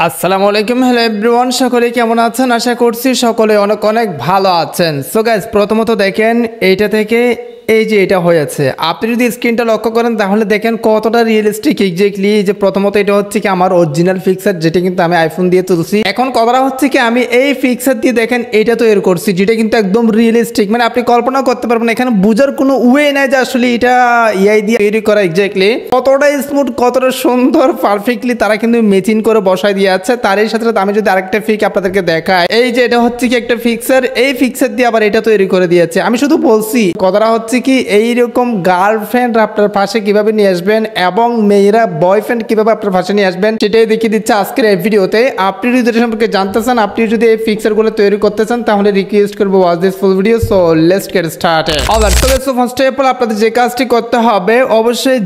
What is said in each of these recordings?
আসসালামু আলাইকুম, hello everyone, সকলে কেমন আছেন? আশা করছি সকলে অনেক অনেক ভালো আছেন। সো গাইস, প্রথমত দেখেন এইটা থেকে এই যে এটা হয়েছে, আপনি যদি স্ক্রিনটা লক্ষ্য করেন তাহলে দেখেন কতটা রিয়েলিস্টিক এক্স্যাক্টলি। যে প্রথমত এটা হচ্ছে কি আমার অরিজিনাল পিকচার, যেটা কিন্তু আমি আইফোন দিয়ে তুলছি। এখন কথাটা হচ্ছে কি আমি এই পিকচার দিয়ে দেখেন এটা তৈরি করছি, যেটা কিন্তু একদম রিয়েলিস্টিক, মানে আপনি কল্পনা করতে পারবেন, এখানে বুঝার কোনো ওয়ে নাই যে আসলে এটা ইআই দিয়ে তৈরি করা এক্স্যাক্টলি কতটা স্মুথ, কতটা সুন্দর, পারফেক্টলি তারা কিন্তু মেচিন করে বসায় দিয়ে আছে। তার সাথে সাথে আমি যদি আরেকটা ফিক আপনাদেরকে দেখাই, এই যে এটা হচ্ছে কি একটা পিকচার, এই পিকচার দিয়ে আবার এটা তৈরি করে দিয়েছে। আমি শুধু বলছি, কথাটা হচ্ছে কি এইরকম গার্লফ্রেন্ড আপনার পাশে কিভাবে নিয়ে আসবেন এবং মেয়েরা বয়ফ্রেন্ড কিভাবে আপনার পাশে নিয়ে আসবেন সেটাই দেখিয়ে দিচ্ছে আজকের এই ভিডিওতে। আপনি যদি এটা সম্পর্কে জানতে চান, আপনি যদি এই পিকচারগুলো তৈরি করতে চান, তাহলে রিকোয়েস্ট করবো watch this full video. So let's get started. Alright, so first of all আপনাদের যে কাজটি করতে হবে, অবশ্যই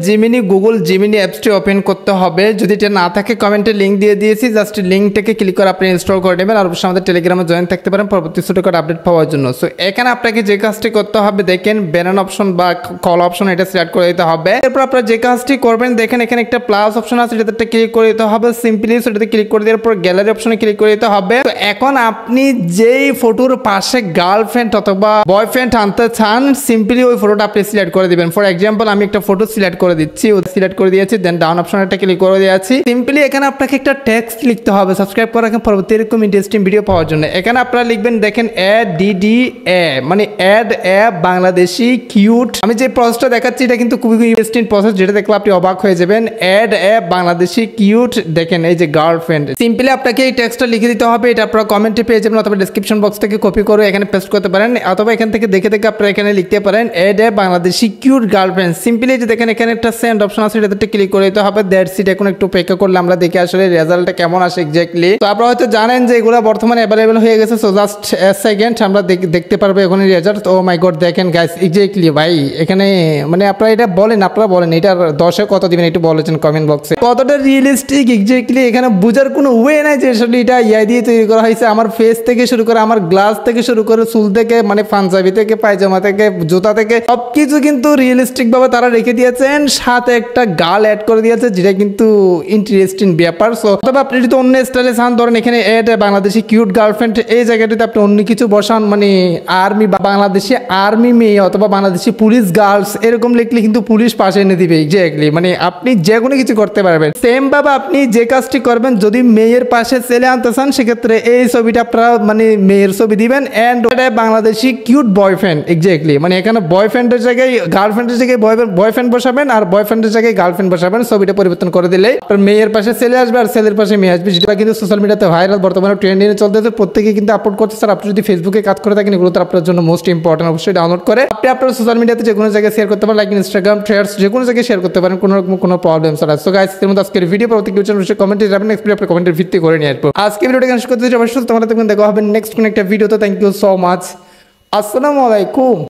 গুগল জিমিনি অ্যাপসটি ওপেন করতে হবে। যদি এটা না থাকে কমেন্টে লিঙ্ক দিয়ে দিয়েছি, জাস্ট লিঙ্কটাকে ক্লিক করে আপনি ইনস্টল করে নেবেন। আর অবশ্যই আমাদের টেলিগ্রামে জয়েন থাকতে পারেন পরবর্তী ছোটখাটো আপডেট পাওয়ার জন্য। সো এখানে আপনাকে যে কাজটি করতে হবে, দেখেন ব্যানার অপশন বা কল অপশন, এটা সিলেক্ট করে দিতে হবে। এরপর আপনারা যে কাজটি করবেন, দেখেন এখানে একটা প্লাস অপশন আছে, এটাতে ক্লিক করে দিতে হবে। সিম্পলি সেটাতে ক্লিক করে দেওয়ার পর গ্যালারি অপশনে ক্লিক করে দিতে হবে। তো এখন আপনি যেই ফটোর পাশে গার্লফ্রেন্ড অথবা বয়ফ্রেন্ড আনতে চান, সিম্পলি ওই ফটোটা আপনি সিলেক্ট করে দিবেন। ফর এক্সাম্পল আমি একটা ফটো সিলেক্ট করে দিচ্ছি, সিলেক্ট করে দিয়েছি, দেন ডাউন অপশনে একটা ক্লিক করে দিয়েছি। সিম্পলি এখানে আপনাকে একটা টেক্সট লিখতে হবে, সাবস্ক্রাইব করে রাখেন পরবর্তী এরকম ইন্টারেস্টিং ভিডিও পাওয়ার জন্য। এখানে আপনারা লিখবেন, দেখেন ADDA, মানে অ্যাড বাংলাদেশি কিউট। আমি যে প্রসেসটা দেখাচ্ছি এটা কিন্তু খুবই ইন্টারেস্টিং প্রসেস, যেটা দেখলে আপনি অবাক হয়ে যাবেন। অ্যাড বাংলাদেশি কিউট, দেখেন এই যে গার্লফ্রেন্ড। সিম্পলি আপনাকে এই টেক্সটটা লিখে দিতে হবে। এটা আপনারা কমেন্টে পেয়ে যাবেন অথবা ডেসক্রিপশন বক্স থেকে কপি করে এখানে পেস্ট করতে পারেন, অথবা এখান থেকে দেখে আপনারা এখানে লিখতে পারেন add Bangladeshi cute girlfriend. Simply যে দেখেন এখানে একটা সেন্ড অপশন আছে, এটাতে ক্লিক করে দিতে হবে। That's it. এখন একটু অপেক্ষা করলে আমরা দেখি আসলে রেজাল্টটা কেমন আসে এক্স্যাক্টলি। তো আপনারা হয়তো জানেন যে এগুলো বর্তমানে অ্যাভেলেবল হয়ে গেছে। সো জাস্ট সেকেন্ড আমরা দেখতে পারবো এখন রেজাল্ট। ও মাই গড, দেখেন গাইস এক্স্যাক্টলি ভাই, এখানে মানে আপনারা এটা বলেন, এটার 10-এ কত দিবেন একটু বলেছেন কমেন্ট বক্সে। কতটা রিয়েলিস্টিক এক্স্যাক্টলি, এখানে বোঝার কোনো ওয়ে নাই যে আসলে এটা ইআই দিয়ে তৈরি করা হয়েছে। আমার ফেস থেকে শুরু করে, আমার গ্লাস থেকে শুরু করে, চুল থেকে, মানে পাঞ্জাবি থেকে, পায়জামা থেকে, জুতা থেকে সবকিছু কিন্তু রিয়েলিস্টিক ভাবে তারা রেখে দিয়েছেন। সাথে একটা গাল অ্যাড করে দিয়েছে, যেটা কিন্তু ইন্টারেস্টিং ব্যাপার। সো তবে আপনি যদি অন্য স্টাইলে চান, ধরেন এখানে অ্যাড বাংলাদেশি কিউট গার্লফ্রেন্ড, এই জায়গাটিতে আপনি অন্য কিছু বসান, মানে আর্মি বা বাংলাদেশি আর্মি মেয়ে অথবা বাংলাদেশি পুলিশ গার্লস এরকম লিখলে কিন্তু পুলিশ পাশে এনে দিবে এক্স্যাক্টলি। মানে আপনি যে কোনো কিছু করতে পারবেন। সেম ভাবে আপনি যে কাজটি করবেন, যদি মেয়ের পাশে ছেলে আনতে চান, সেক্ষেত্রে এই ছবিটা আপনারা মানে মেয়ের ছবি দিবেন and Bangladeshi cute boyfriend exactly. মানে এখানে বয়ফ্রেন্ডের জায়গায় গার্লফ্রেন্ডের জায়গায় বয়ফ্রেন্ড বসাবেন আর বয়ফ্রেন্ডের জায়গায় গার্লফ্রেন্ড বসাবেন। ছবিটা পরিবর্তন করে দিলে মেয়ের পাশে ছেলে আসবে আর ছেলের পাশে মেয়ে আসবে, যেটা কিন্তু সোশ্যাল মিডিয়াতে ভাইরাল, বর্তমানে ট্রেন্ডিংয়ে চলতেছে, প্রত্যেকে কিন্তু আপলোড করছে। স্যার আপনি যদি ফেসবুকে কাজ করে থাকেন, এগুলো তো আপনার জন্য মোস্ট ইম্পর্টেন্ট। অবশ্যই ডাউনলোড করে আপনি আপনার সোশ্যাল মিডিয়াতে যে কোনো জায়গায় শেয়ার করতে পারেন, লাইক ইনস্টাগ্রাম, থ্রেডস, যে কোনো জায়গায় শেয়ার করতে পারেন, কোনো প্রবলেম স্যার। সো গাইস, এর মধ্যে আজকের ভিডিও পরবর্তী কিছু কমেন্টে যাবেন, নেক্সট ভিডিও আপনার কমেন্টের ভিত্তি করে নিয়ে আসবো। আজকে ভিডিওটা শেষ করতে যাচ্ছি, অবশ্যই তোমাদের দেখা হবে নেক্সট কোনো একটা ভিডিওতে। Thank you so much. আসসালামু আলাইকুম।